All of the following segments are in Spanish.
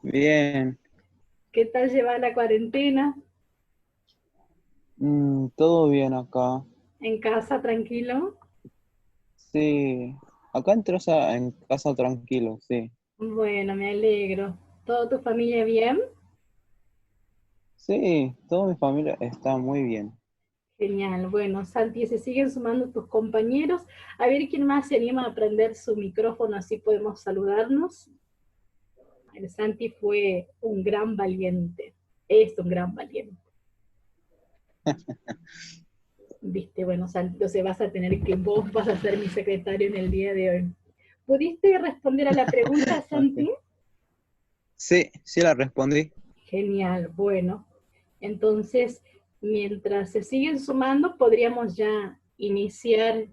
Bien. ¿Qué tal lleva la cuarentena? Todo bien acá. ¿En casa, tranquilo? Sí, acá en casa tranquilo, sí. Bueno, me alegro. ¿Toda tu familia bien? Sí, toda mi familia está muy bien. Genial. Bueno, Santi, se siguen sumando tus compañeros. A ver quién más se anima a prender su micrófono, así podemos saludarnos. El Santi fue un gran valiente. Es un gran valiente. Viste, bueno, Santi, entonces vos vas a ser mi secretario en el día de hoy. ¿Pudiste responder a la pregunta, Ok. Santi? Sí, sí la respondí. Genial, bueno. Entonces, mientras se siguen sumando, podríamos ya iniciar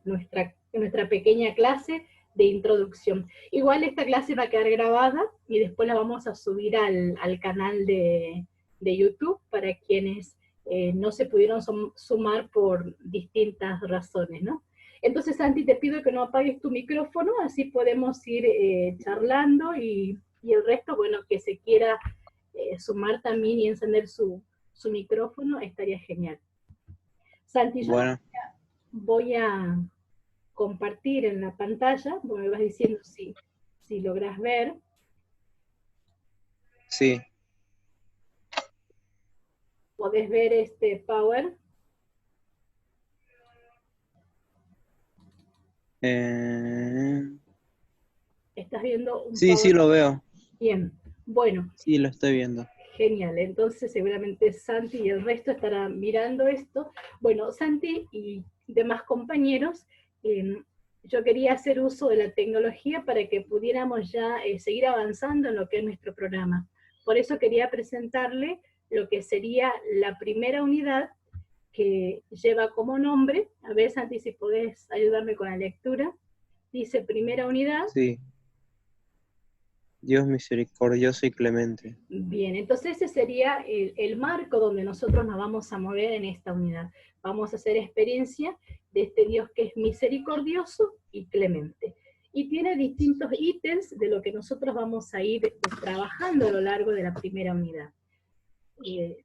nuestra pequeña clase de introducción. Igual esta clase va a quedar grabada y después la vamos a subir al canal de YouTube para quienes no se pudieron sumar por distintas razones, ¿no? Entonces, Santi, te pido que no apagues tu micrófono, así podemos ir charlando y el resto, bueno, que se quiera sumar también y encender su micrófono, estaría genial. Santi, yo Bueno, voy a compartir en la pantalla, vos me vas diciendo si logras ver, sí. podés ver este Power, Eh, estás viendo un sí, sí Power lo veo. bien. Bueno, Sí, lo estoy viendo. genial, entonces seguramente Santi y el resto estarán mirando esto. Bueno, Santi y demás compañeros, eh, yo quería hacer uso de la tecnología para que pudiéramos ya seguir avanzando en lo que es nuestro programa. Por eso quería presentarle lo que sería la primera unidad que lleva como nombre, a ver Santi si podés ayudarme con la lectura, dice primera unidad. Sí. Dios misericordioso y clemente. Bien, entonces ese sería el marco donde nosotros nos vamos a mover en esta unidad. Vamos a hacer experiencia de este Dios que es misericordioso y clemente. Y tiene distintos ítems de lo que nosotros vamos a ir trabajando a lo largo de la primera unidad.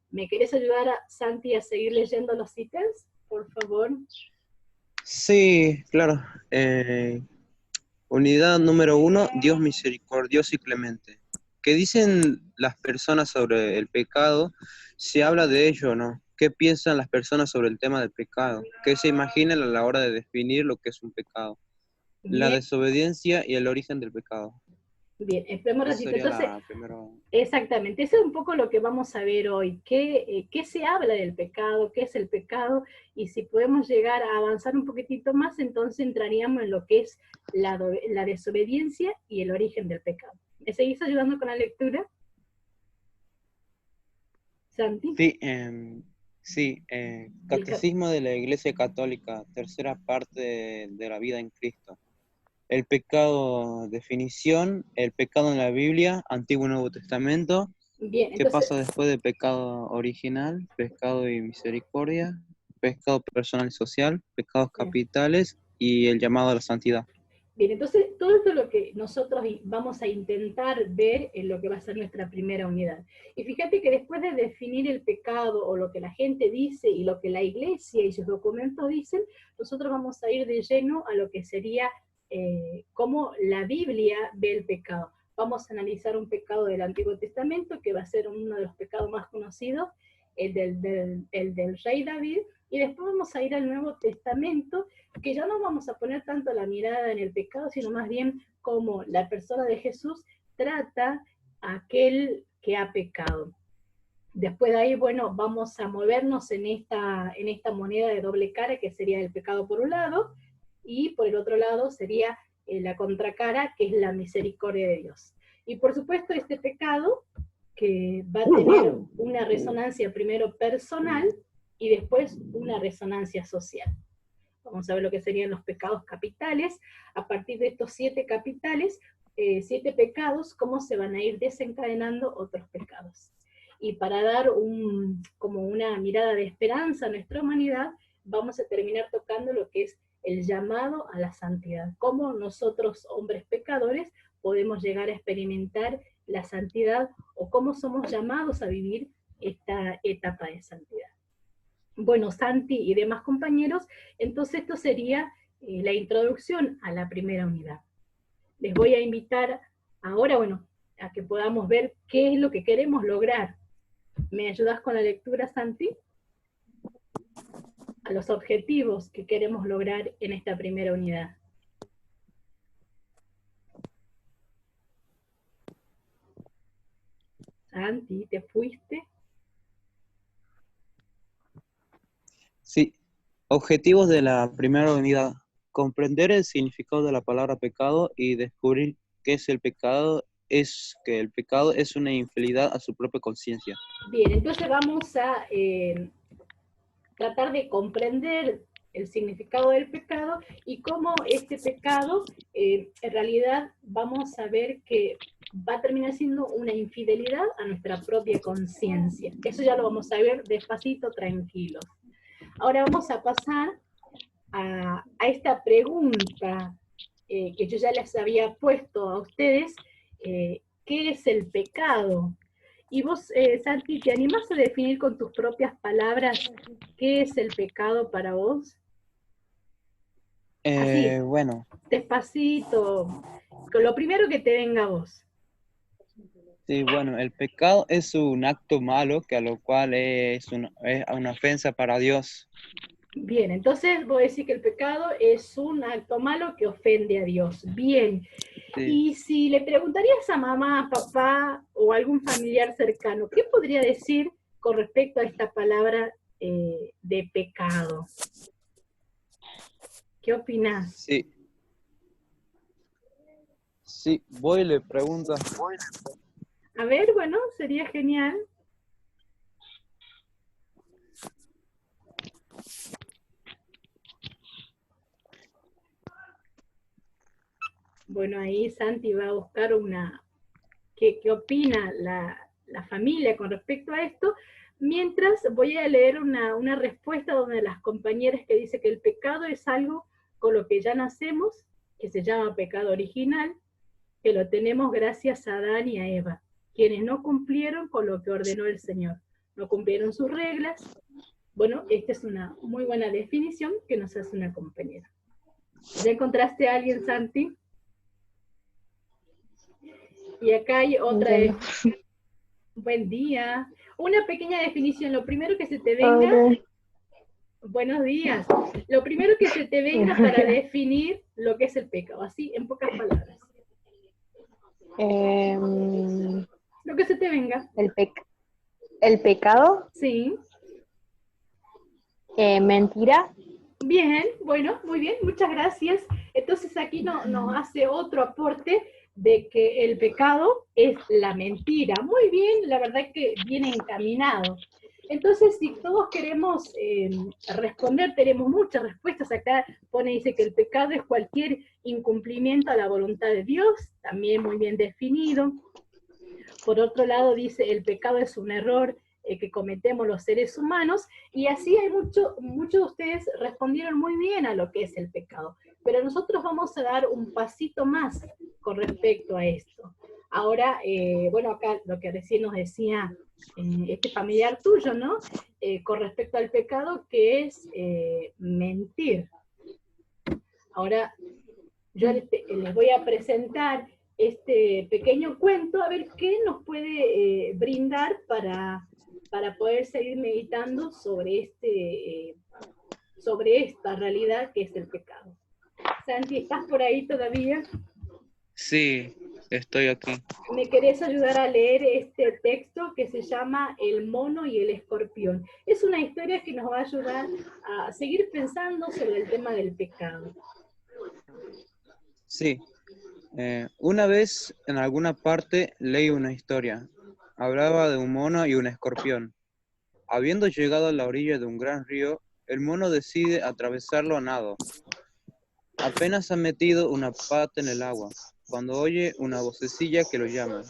¿Me querés ayudar, Santi, a seguir leyendo los ítems, por favor? Sí, claro. Eh, Unidad número uno, Dios misericordioso y clemente. ¿Qué dicen las personas sobre el pecado? ¿Se habla de ello o no? ¿Qué piensan las personas sobre el tema del pecado? ¿Qué se imaginan a la hora de definir lo que es un pecado? La Bien, desobediencia y el origen del pecado. bien, esperemos un Esa ratito. sería Entonces, la primera. exactamente, eso es un poco lo que vamos a ver hoy. ¿Qué se habla del pecado? ¿Qué es el pecado? Y si podemos llegar a avanzar un poquitito más, entonces entraríamos en lo que es la desobediencia y el origen del pecado. ¿Me seguís ayudando con la lectura, Santi? Sí, sí, Del Catecismo de la Iglesia Católica, tercera parte de la vida en Cristo. El pecado, definición, el pecado en la Biblia, Antiguo y Nuevo Testamento. Bien, ¿Qué entonces, pasa después del pecado original? Pecado y misericordia, pecado personal y social, pecados bien. capitales y el llamado a la santidad. Bien, entonces todo esto es lo que nosotros vamos a intentar ver en lo que va a ser nuestra primera unidad. Y fíjate que después de definir el pecado o lo que la gente dice y lo que la iglesia y sus documentos dicen, nosotros vamos a ir de lleno a lo que sería cómo la Biblia ve el pecado. Vamos a analizar un pecado del Antiguo Testamento, que va a ser uno de los pecados más conocidos, el del rey David, y después vamos a ir al Nuevo Testamento, que ya no vamos a poner tanto la mirada en el pecado, sino más bien cómo la persona de Jesús trata a aquel que ha pecado. Después de ahí, bueno, vamos a movernos en esta moneda de doble cara, que sería el pecado por un lado, y por el otro lado sería la contracara, que es la misericordia de Dios. Y por supuesto, este pecado que va a tener una resonancia primero personal y después una resonancia social. Vamos a ver lo que serían los pecados capitales. A partir de estos 7 capitales, 7 pecados, cómo se van a ir desencadenando otros pecados. Y para dar como una mirada de esperanza a nuestra humanidad, vamos a terminar tocando lo que es el llamado a la santidad. Cómo nosotros, hombres pecadores, podemos llegar a experimentar la santidad o cómo somos llamados a vivir esta etapa de santidad. Bueno, Santi y demás compañeros, entonces esto sería la introducción a la primera unidad. Les voy a invitar ahora, bueno, a que podamos ver qué es lo que queremos lograr. ¿Me ayudas con la lectura, Santi? A los objetivos que queremos lograr en esta primera unidad. Santi, ¿te fuiste? Sí, objetivos de la primera unidad. Comprender el significado de la palabra pecado y descubrir qué es el pecado, es que el pecado es una infidelidad a su propia conciencia. Bien, entonces vamos a tratar de comprender el significado del pecado y cómo este pecado, en realidad vamos a ver que va a terminar siendo una infidelidad a nuestra propia conciencia. Eso ya lo vamos a ver despacito, tranquilos. Ahora vamos a pasar a esta pregunta que yo ya les había puesto a ustedes, ¿qué es el pecado? Y vos, Santi, ¿te animás a definir con tus propias palabras qué es el pecado para vos? Así, Bueno, despacito, con lo primero que te venga a vos. sí, bueno, el pecado es un acto malo que a lo cual es una ofensa para Dios. Bien, entonces voy a decir que el pecado es un acto malo que ofende a Dios. Bien. Sí. Y si le preguntarías a mamá, papá o algún familiar cercano, ¿qué podría decir con respecto a esta palabra de pecado? ¿Qué opinás? Sí, sí, voy y le pregunto. A ver, bueno, sería genial. Bueno, ahí Santi va a buscar qué opina la familia con respecto a esto, mientras voy a leer una respuesta donde las compañeras que dice que el pecado es algo con lo que ya nacemos, que se llama pecado original, que lo tenemos gracias a Adán y a Eva, quienes no cumplieron con lo que ordenó el Señor, no cumplieron sus reglas. Bueno, esta es una muy buena definición que nos hace una compañera. ¿Ya encontraste a alguien, Santi? Y acá hay otra. Buen día. Una pequeña definición. Lo primero que se te venga. Hola. Buenos días. Lo primero que se te venga para definir lo que es el pecado, así en pocas palabras. Lo que se te venga. El pecado. Sí. Mentira. Bien, bueno, muy bien, muchas gracias. Entonces aquí nos hace otro aporte de que el pecado es la mentira. Muy bien, la verdad que viene encaminado. Entonces, si todos queremos responder, tenemos muchas respuestas. Acá dice que el pecado es cualquier incumplimiento a la voluntad de Dios, también muy bien definido. Por otro lado, dice, el pecado es un error que cometemos los seres humanos, y así hay muchos de ustedes respondieron muy bien a lo que es el pecado. Pero nosotros vamos a dar un pasito más con respecto a esto. Ahora, bueno, acá lo que recién nos decía este familiar tuyo, ¿no? Con respecto al pecado, que es mentir. Ahora, yo les voy a presentar este pequeño cuento, a ver qué nos puede brindar para poder seguir meditando sobre esta realidad que es el pecado. Santi, ¿estás por ahí todavía? Sí, estoy aquí. ¿Me querés ayudar a leer este texto que se llama El mono y el escorpión? Es una historia que nos va a ayudar a seguir pensando sobre el tema del pecado. Sí, una vez en alguna parte leí una historia. Hablaba de un mono y un escorpión. Habiendo llegado a la orilla de un gran río, el mono decide atravesarlo a nado. Apenas ha metido una pata en el agua, cuando oye una vocecilla que lo llama.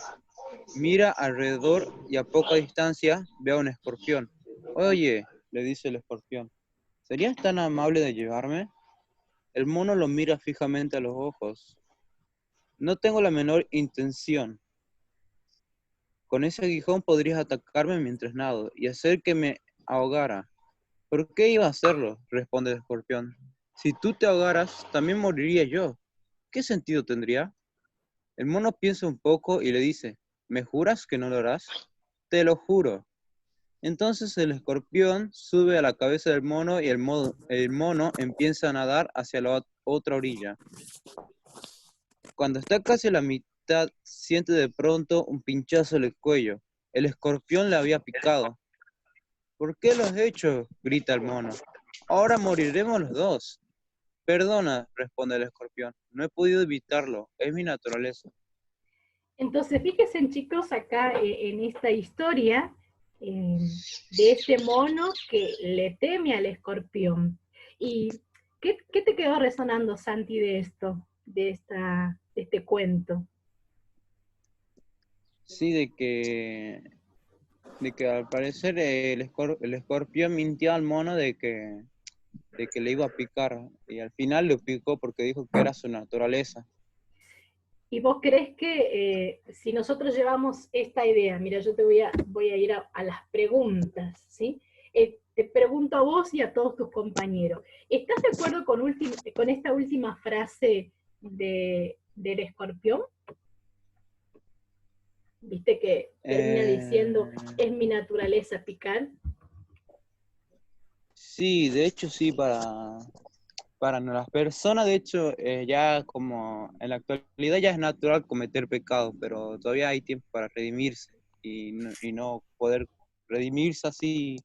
Mira alrededor y a poca distancia ve a un escorpión. Oye, le dice el escorpión, ¿serías tan amable de llevarme? El mono lo mira fijamente a los ojos. No tengo la menor intención. Con ese aguijón podrías atacarme mientras nado y hacer que me ahogara. ¿Por qué iba a hacerlo?, responde el escorpión. Si tú te ahogaras, también moriría yo. ¿Qué sentido tendría? El mono piensa un poco y le dice, ¿me juras que no lo harás? Te lo juro. Entonces el escorpión sube a la cabeza del mono y el mono empieza a nadar hacia la otra orilla. Cuando está casi a la mitad, siente de pronto un pinchazo en el cuello. El escorpión le había picado. ¿Por qué lo has hecho?, grita el mono. Ahora moriremos los dos. Perdona, responde el escorpión. No he podido evitarlo. Es mi naturaleza. Entonces, fíjense, chicos, acá en esta historia de ese mono que le teme al escorpión. ¿Y qué te quedó resonando, Santi, de esto, de este cuento? Sí, de que al parecer el escorpión mintió al mono de que le iba a picar. Y al final le picó porque dijo que era su naturaleza. ¿Y vos crees que si nosotros llevamos esta idea, mira, yo te voy a ir a las preguntas, ¿sí? Te pregunto a vos y a todos tus compañeros, ¿estás de acuerdo con esta última frase del escorpión? ¿Viste que termina diciendo, es mi naturaleza picar? Sí, de hecho sí, para las personas, de hecho, ya como en la actualidad ya es natural cometer pecado, pero todavía hay tiempo para redimirse y no poder redimirse así,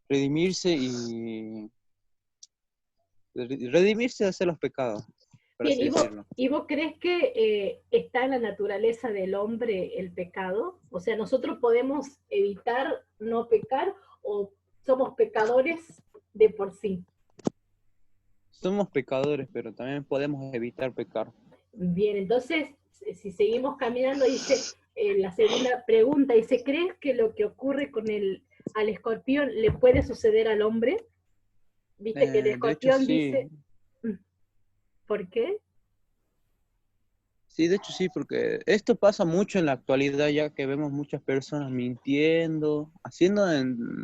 redimirse y redimirse de hacer los pecados, por Bien, así decirlo. ¿y vos crees que está en la naturaleza del hombre el pecado? O sea, ¿nosotros podemos evitar no pecar o somos pecadores de por sí? Somos pecadores, pero también podemos evitar pecar. Bien, entonces, si seguimos caminando, dice, la segunda pregunta, dice, ¿crees que lo que ocurre al escorpión le puede suceder al hombre? Viste que el De hecho escorpión sí, dice, ¿por qué? sí, de hecho sí, porque esto pasa mucho en la actualidad ya que vemos muchas personas mintiendo, haciendo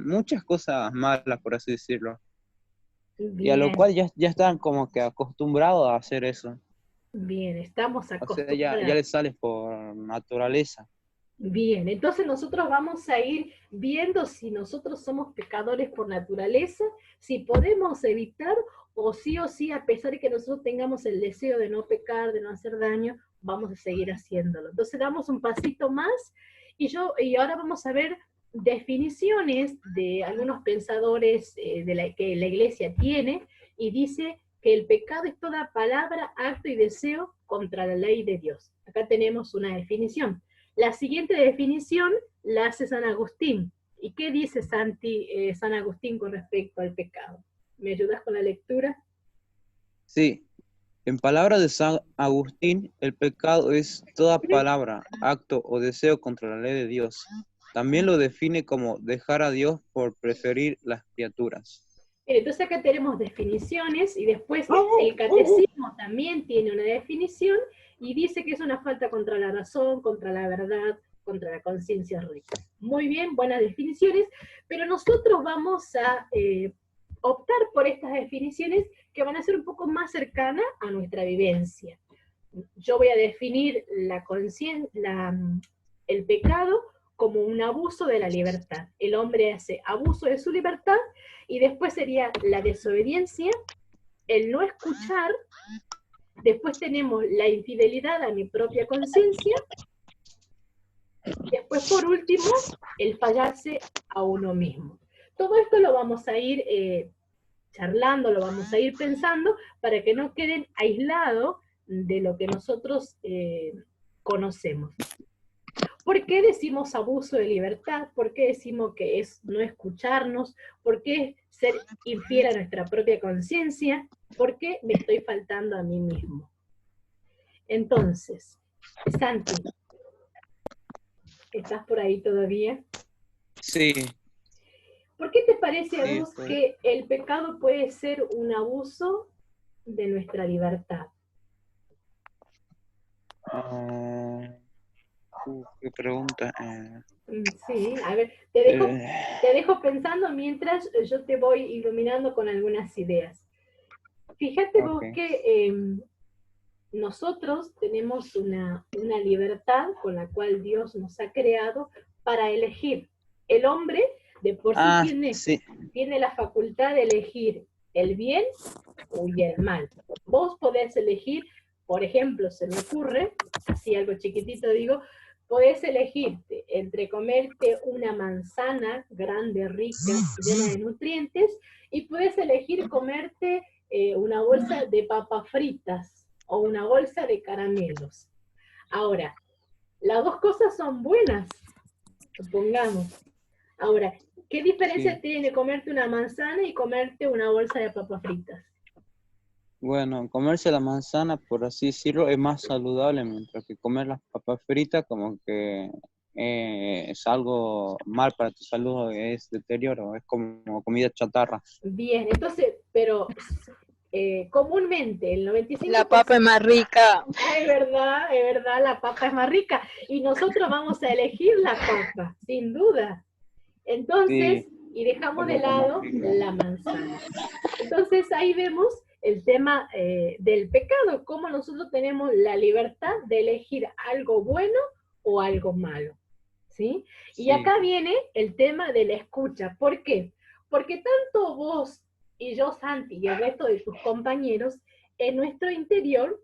muchas cosas malas, por así decirlo. Y a lo Bien, cual ya están como que acostumbrados a hacer eso. bien, estamos O sea, ya acostumbrados. les sale por naturaleza. Bien, entonces nosotros vamos a ir viendo si nosotros somos pecadores por naturaleza, si podemos evitar o sí, a pesar de que nosotros tengamos el deseo de no pecar, de no hacer daño, vamos a seguir haciéndolo. Entonces damos un pasito más y ahora vamos a ver definiciones de algunos pensadores que la iglesia tiene y dice que el pecado es toda palabra, acto y deseo contra la ley de Dios. Acá tenemos una definición. La siguiente definición la hace San Agustín. ¿Y qué dice San Agustín con respecto al pecado? ¿Me ayudas con la lectura? Sí, en palabras de San Agustín, el pecado es toda palabra, acto o deseo contra la ley de Dios. También lo define como dejar a Dios por preferir las criaturas. Bien, entonces acá tenemos definiciones y después el catecismo también tiene una definición y dice que es una falta contra la razón, contra la verdad, contra la conciencia recta. Muy bien, buenas definiciones, pero nosotros vamos a optar por estas definiciones que van a ser un poco más cercanas a nuestra vivencia. Yo voy a definir el pecado como un abuso de la libertad. El hombre hace abuso de su libertad y después sería la desobediencia, el no escuchar, después tenemos la infidelidad a mi propia conciencia, después por último, el fallarse a uno mismo. Todo esto lo vamos a ir charlando, lo vamos a ir pensando para que no queden aislados de lo que nosotros conocemos. ¿Por qué decimos abuso de libertad? ¿Por qué decimos que es no escucharnos? ¿Por qué ser infiel a nuestra propia conciencia? ¿Por qué me estoy faltando a mí mismo? Entonces, Santi, ¿estás por ahí todavía? Sí, ¿Por qué te parece a sí, vos que el pecado puede ser un abuso de nuestra libertad? Ah, qué pregunta. Sí, a ver, Eh, te dejo pensando mientras yo te voy iluminando con algunas ideas. Fíjate ok. vos que nosotros tenemos una libertad con la cual Dios nos ha creado para elegir. El hombre de por sí Ah, sí, tiene la facultad de elegir el bien y el mal. Vos podés elegir, por ejemplo, se me ocurre, así algo chiquitito digo, podés elegirte entre comerte una manzana grande, rica, llena de nutrientes, y puedes elegir comerte una bolsa de papas fritas o una bolsa de caramelos. Ahora, las dos cosas son buenas, supongamos. Ahora, ¿qué diferencia sí. tiene comerte una manzana y comerte una bolsa de papas fritas? Bueno, comerse la manzana, por así decirlo, es más saludable, mientras que comer las papas fritas como que es algo mal para tu salud, es deterioro, es como comida chatarra. Bien, entonces, pero comúnmente el La papa es 95%, más rica. es verdad, la papa es más rica y nosotros vamos a elegir la papa, sin duda. Entonces, Sí, y la dejamos de papa más lado rica. la manzana. Entonces ahí vemos el tema del pecado, cómo nosotros tenemos la libertad de elegir algo bueno o algo malo. ¿Sí? Y Sí, acá viene el tema de la escucha. ¿Por qué? Porque tanto vos y yo, Santi, y el resto de tus compañeros, en nuestro interior,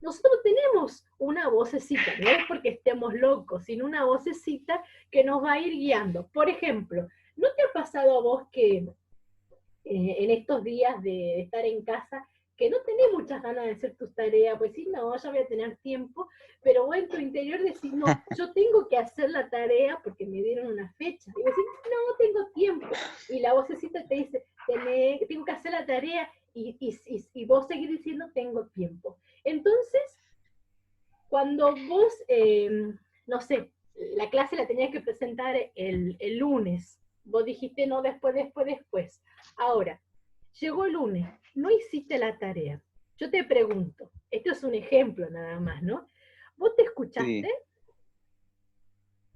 nosotros tenemos una vocecita, no es porque estemos locos, sino una vocecita que nos va a ir guiando. Por ejemplo, ¿no te ha pasado a vos que en estos días de estar en casa, que no tenés muchas ganas de hacer tus tareas, pues sí, no, ya voy a tener tiempo, pero vos en tu interior decís, no, yo tengo que hacer la tarea porque me dieron una fecha. Y vos decís, no, tengo tiempo. Y la vocecita te dice, tengo que hacer la tarea y vos seguís diciendo, tengo tiempo. Entonces, cuando vos, no sé, la clase la tenías que presentar el lunes, vos dijiste, no, después. Ahora, llegó el lunes, no hiciste la tarea. Yo te pregunto, esto es un ejemplo nada más, ¿no? ¿Vos te escuchaste? sí.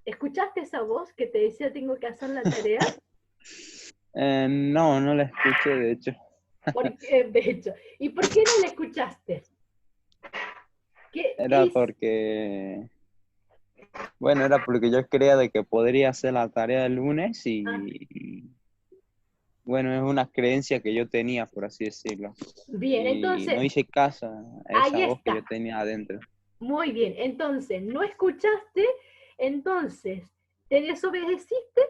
¿Escuchaste esa voz que te decía tengo que hacer la tarea? No, no la escuché, de hecho. Porque, de hecho, ¿y por qué no la escuchaste? ¿Qué Era es? porque, bueno, era porque yo creía de que podría hacer la tarea el lunes Ah, y, bueno, es una creencia que yo tenía, por así decirlo. bien, Y no entonces, hice caso a esa ahí voz que yo está. tenía adentro. Muy bien, entonces, no escuchaste, entonces te desobedeciste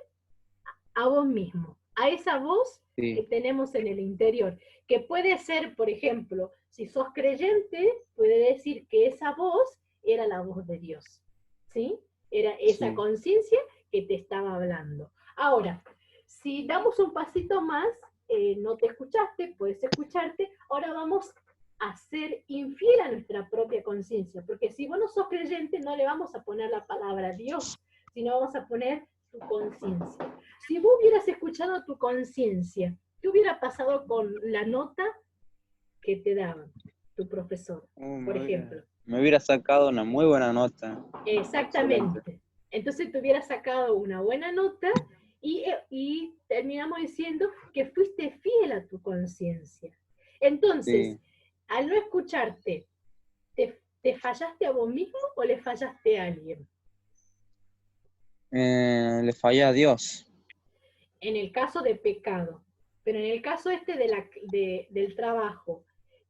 a vos mismo, a esa voz que Sí, tenemos en el interior, que puede ser, por ejemplo, si sos creyente, puede decir que esa voz era la voz de Dios, ¿sí? Era esa sí. conciencia que te estaba hablando. Ahora, si damos un pasito más, no te escuchaste, puedes escucharte, ahora vamos a ser infiel a nuestra propia conciencia, porque si vos no sos creyente, no le vamos a poner la palabra Dios, sino vamos a poner tu conciencia. Si vos hubieras escuchado tu conciencia, ¿qué hubiera pasado con la nota que te daban tu profesor, por ejemplo? Me hubiera sacado una muy buena nota. Excelente. Exactamente. Entonces te hubieras sacado una buena nota y terminamos diciendo que fuiste fiel a tu conciencia. Entonces, Sí. al no escucharte, ¿te fallaste a vos mismo o le fallaste a alguien? Le fallé a Dios. En el caso de pecado, pero en el caso este del trabajo,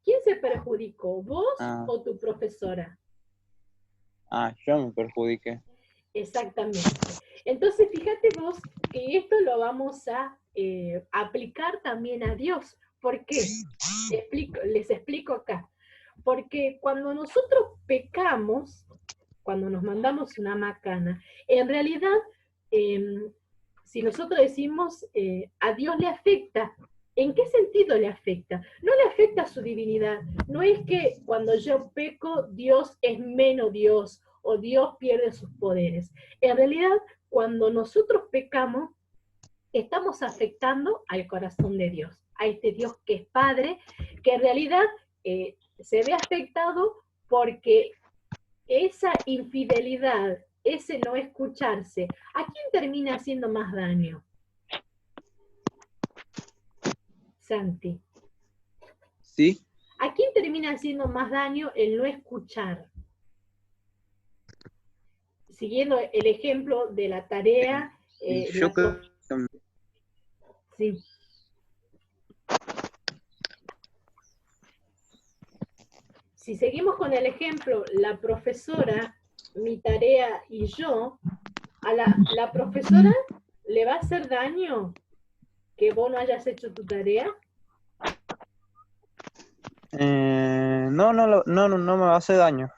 ¿quién se perjudicó, vos Ah, o tu profesora? yo me perjudiqué. Exactamente. Entonces, fíjate vos que esto lo vamos a aplicar también a Dios. ¿Por qué? Les explico acá. Porque cuando nosotros pecamos, cuando nos mandamos una macana, en realidad, eh, si nosotros decimos a Dios le afecta, ¿en qué sentido le afecta? No le afecta a su divinidad. No es que cuando yo peco, Dios es menos Dios o Dios pierde sus poderes. En realidad, cuando nosotros pecamos, estamos afectando al corazón de Dios, a este Dios que es Padre, que en realidad se ve afectado porque esa infidelidad, ese no escucharse, ¿a quién termina haciendo más daño? Santi. ¿Sí? ¿A quién termina haciendo más daño el no escuchar? Siguiendo el ejemplo de la tarea, Y yo creo que sí. Si seguimos con el ejemplo, la profesora, mi tarea y yo, a la profesora le va a hacer daño que vos no hayas hecho tu tarea. No me hace daño.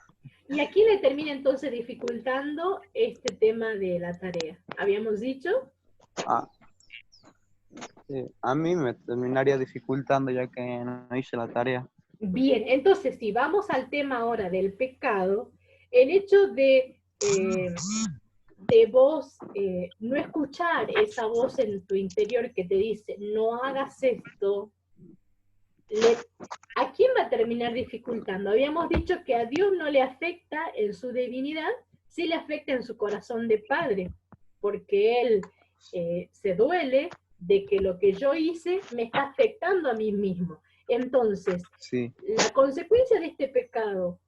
¿Y a quién le termina entonces dificultando este tema de la tarea? ¿Habíamos dicho? A mí me terminaría dificultando ya que no hice la tarea. Bien, entonces si vamos al tema ahora del pecado, el hecho de vos no escuchar esa voz en tu interior que te dice, no hagas esto, ¿a quién va a terminar dificultando? Habíamos dicho que a Dios no le afecta en su divinidad, sí le afecta en su corazón de padre, porque Él se duele de que lo que yo hice me está afectando a mí mismo. Entonces, Sí. la consecuencia de este pecado,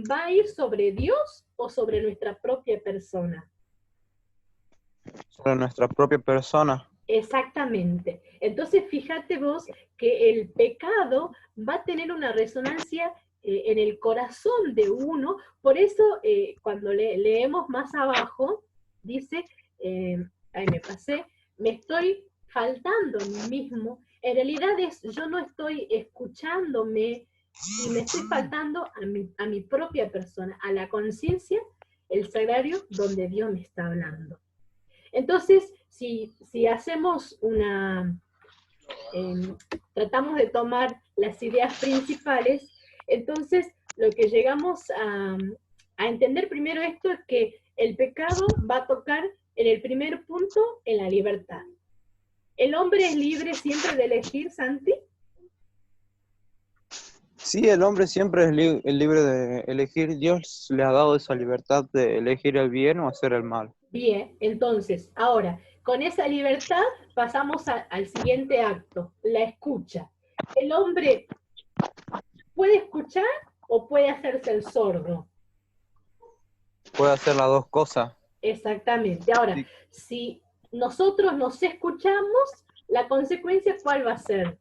¿va a ir sobre Dios o sobre nuestra propia persona? Sobre nuestra propia persona. Exactamente. Entonces, fíjate vos que el pecado va a tener una resonancia en el corazón de uno. Por eso, cuando leemos más abajo, dice, ahí me pasé, me estoy faltando a mí mismo. En realidad es, yo no estoy escuchándome y me estoy faltando a mi propia persona, a la conciencia, el sagrario donde Dios me está hablando. Entonces, si hacemos tratamos de tomar las ideas principales, entonces lo que llegamos a entender primero esto es que el pecado va a tocar en el primer punto en la libertad. ¿El hombre es libre siempre de elegir, Santi? Sí, el hombre siempre es libre de elegir. Dios le ha dado esa libertad de elegir el bien o hacer el mal. Bien, entonces, ahora, con esa libertad pasamos al siguiente acto, la escucha. El hombre puede escuchar o puede hacerse el sordo. Puede hacer las dos cosas. Exactamente. Ahora, Sí. si nosotros nos escuchamos, la consecuencia, ¿cuál va a ser?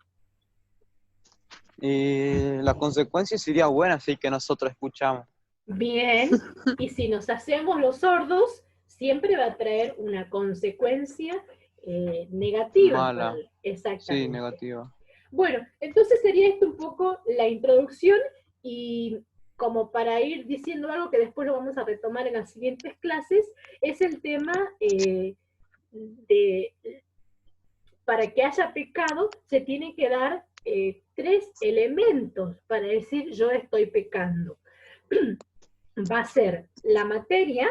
Y la consecuencia sería buena si que nosotros escuchamos. Bien, y si nos hacemos los sordos, siempre va a traer una consecuencia negativa. Mala. Exactamente. Sí, negativa. Bueno, entonces sería esto un poco la introducción y como para ir diciendo algo que después lo vamos a retomar en las siguientes clases, es el tema de, para que haya pecado, se tiene que dar 3 elementos para decir yo estoy pecando. Va a ser la materia,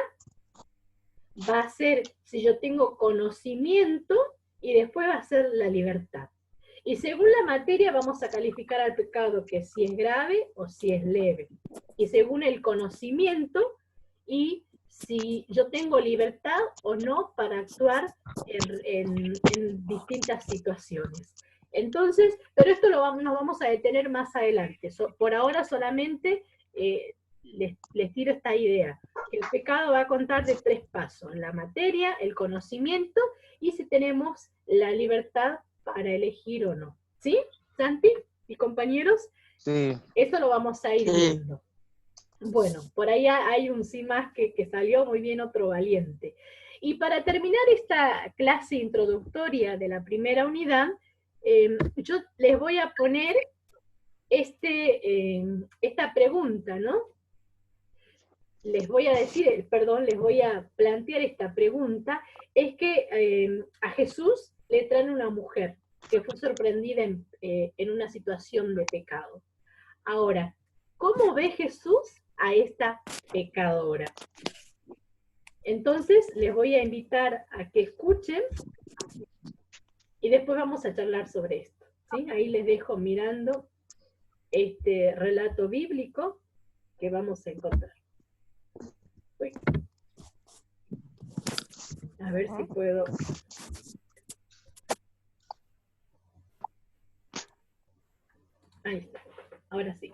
va a ser si yo tengo conocimiento y después va a ser la libertad. Y según la materia vamos a calificar al pecado que si es grave o si es leve. Y según el conocimiento y si yo tengo libertad o no para actuar en distintas situaciones. Entonces, pero esto nos vamos a detener más adelante. Por ahora solamente les tiro esta idea. El pecado va a contar de 3 pasos: la materia, el conocimiento y si tenemos la libertad para elegir o no. ¿Sí, Santi y compañeros? Sí. Eso lo vamos a ir viendo. Bueno, por ahí hay un sí más que salió muy bien, otro valiente. Y para terminar esta clase introductoria de la primera unidad, yo les voy a poner esta pregunta, ¿no? Les voy a decir, perdón, les voy a plantear esta pregunta, es que a Jesús le traen una mujer que fue sorprendida en una situación de pecado. Ahora, ¿cómo ve Jesús a esta pecadora? Entonces, les voy a invitar a que escuchen y después vamos a charlar sobre esto, ¿sí? Ahí les dejo mirando este relato bíblico que vamos a encontrar. Uy. A ver si puedo. Ahí está. Ahora sí.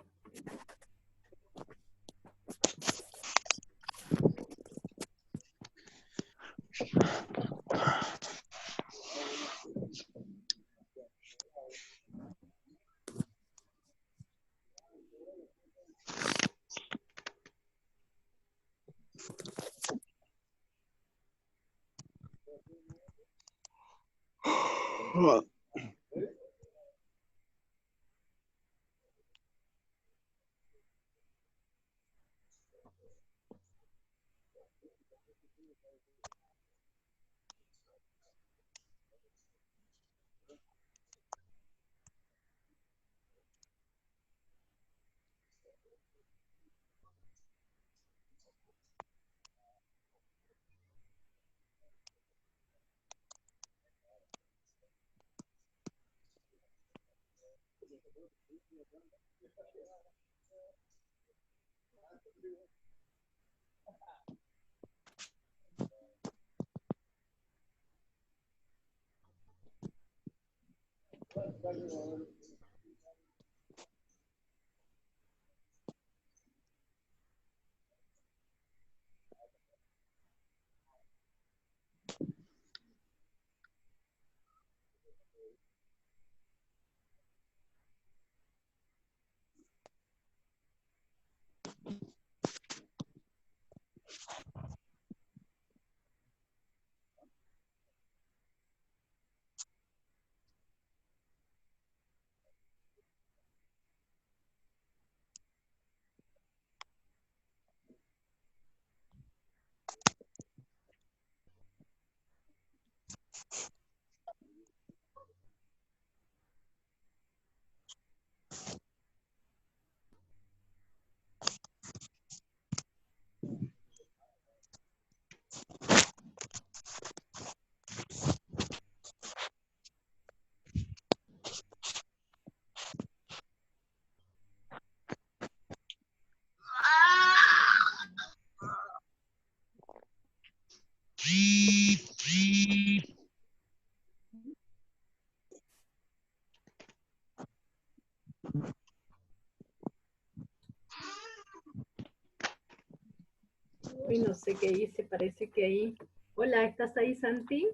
Uy, no sé qué hice, parece que ahí. Hola, ¿estás ahí, Santi?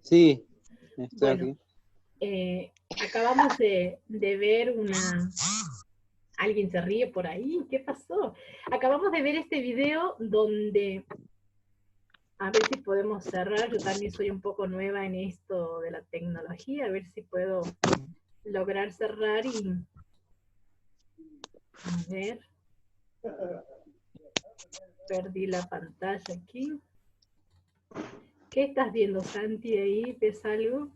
Sí, estoy Bueno, aquí. acabamos de ver una... ¿Alguien se ríe por ahí? ¿Qué pasó? Acabamos de ver este video donde... A ver si podemos cerrar. Yo también soy un poco nueva en esto de la tecnología. A ver si puedo lograr cerrar y... A ver. Perdí la pantalla aquí. ¿Qué estás viendo, Santi, ahí? ¿Ves algo?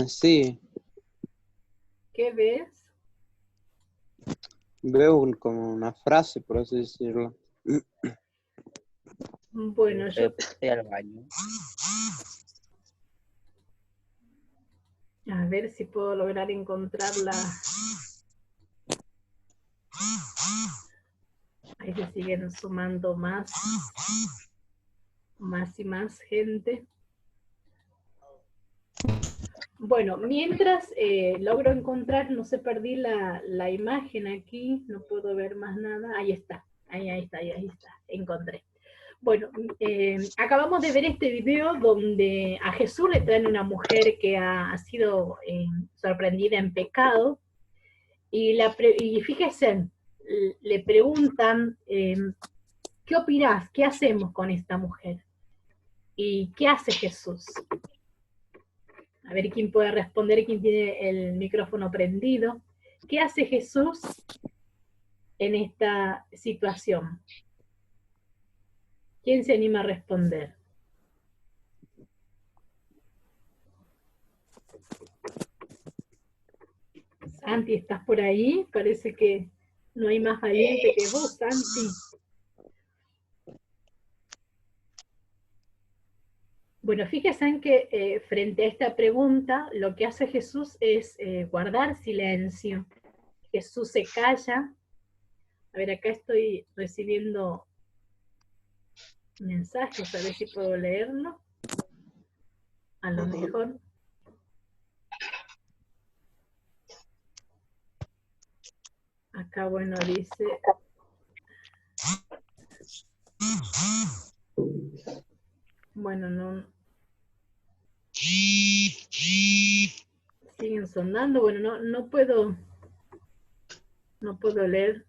Sí, ¿Qué ves? veo como una frase, por así decirlo. Bueno, yo... Fui al baño. A ver si puedo lograr encontrarla. Ahí se siguen sumando más y más gente. Bueno, mientras logro encontrar, no sé, perdí la imagen aquí, no puedo ver más nada. Ahí está, ahí está, encontré. Bueno, acabamos de ver este video donde a Jesús le traen una mujer que ha sido sorprendida en pecado, y fíjense, le preguntan, ¿qué opinás? ¿Qué hacemos con esta mujer? ¿Y qué hace Jesús? A ver quién puede responder, quién tiene el micrófono prendido. ¿Qué hace Jesús en esta situación? ¿Quién se anima a responder? Santi, ¿estás por ahí? Parece que no hay más valiente que vos, Santi. Bueno, fíjense en que frente a esta pregunta, lo que hace Jesús es guardar silencio. Jesús se calla A ver, acá estoy recibiendo mensajes, a ver si puedo leerlo. A lo mejor. Acá, bueno, dice... Bueno, no... Siguen sonando. Bueno, no puedo leer.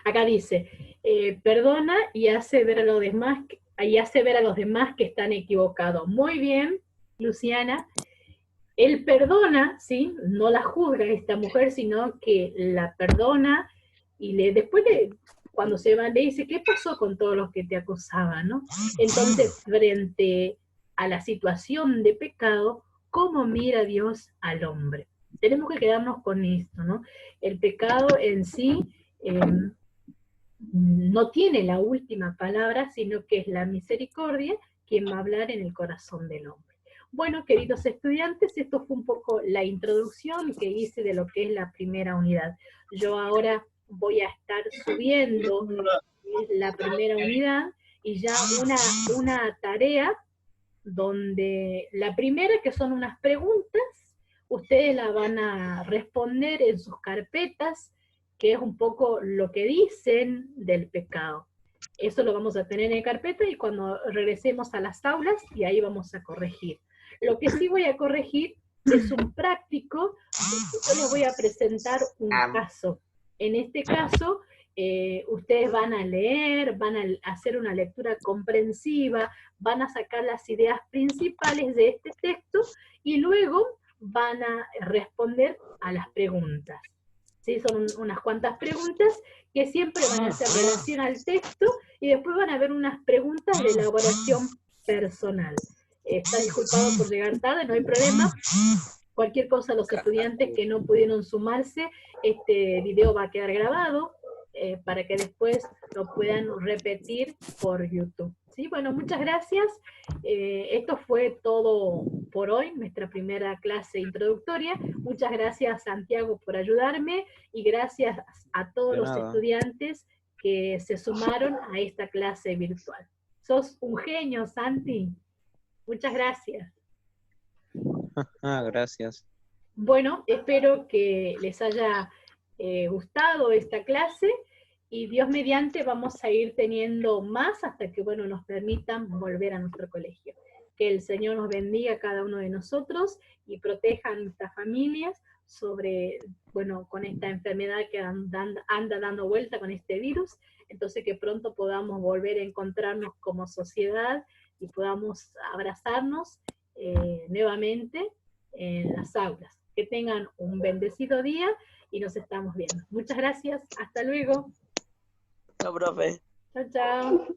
Acá dice, perdona y hace ver a los demás que están equivocados. Muy bien, Luciana. Él perdona, ¿sí? No la juzga a esta mujer, sino que la perdona y cuando se va, le dice, ¿qué pasó con todos los que te acusaban, no? Entonces, frente a la situación de pecado, ¿cómo mira Dios al hombre? Tenemos que quedarnos con esto, ¿no? El pecado en sí no tiene la última palabra, sino que es la misericordia quien va a hablar en el corazón del hombre. Bueno, queridos estudiantes, esto fue un poco la introducción que hice de lo que es la primera unidad. Yo ahora voy a estar subiendo la primera unidad y ya una tarea donde la primera, que son unas preguntas, ustedes la van a responder en sus carpetas, que es un poco lo que dicen del pecado. Eso lo vamos a tener en carpeta y cuando regresemos a las aulas, y ahí vamos a corregir. Lo que sí voy a corregir es un práctico, yo les voy a presentar un caso. En este caso, ustedes van a leer, van a hacer una lectura comprensiva, van a sacar las ideas principales de este texto y luego van a responder a las preguntas. ¿Sí? Son unas cuantas preguntas que siempre van a hacer relación al texto y después van a haber unas preguntas de elaboración personal. Está disculpado por llegar tarde, no hay problema. Cualquier cosa, los estudiantes que no pudieron sumarse, este video va a quedar grabado para que después lo puedan repetir por YouTube. ¿Sí? Bueno, muchas gracias. Esto fue todo por hoy, nuestra primera clase introductoria. Muchas gracias, Santiago, por ayudarme y gracias a todos los estudiantes que se sumaron a esta clase virtual. Sos un genio, Santi. Muchas gracias. Gracias. Bueno, espero que les haya gustado esta clase y Dios mediante vamos a ir teniendo más hasta que, bueno, nos permitan volver a nuestro colegio. Que el Señor nos bendiga a cada uno de nosotros y proteja a nuestras familias sobre, bueno, con esta enfermedad que anda dando vuelta con este virus, entonces que pronto podamos volver a encontrarnos como sociedad y podamos abrazarnos nuevamente en las aulas. Que tengan un bendecido día y nos estamos viendo. Muchas gracias. Hasta luego. Chao, profe. Chao, chao.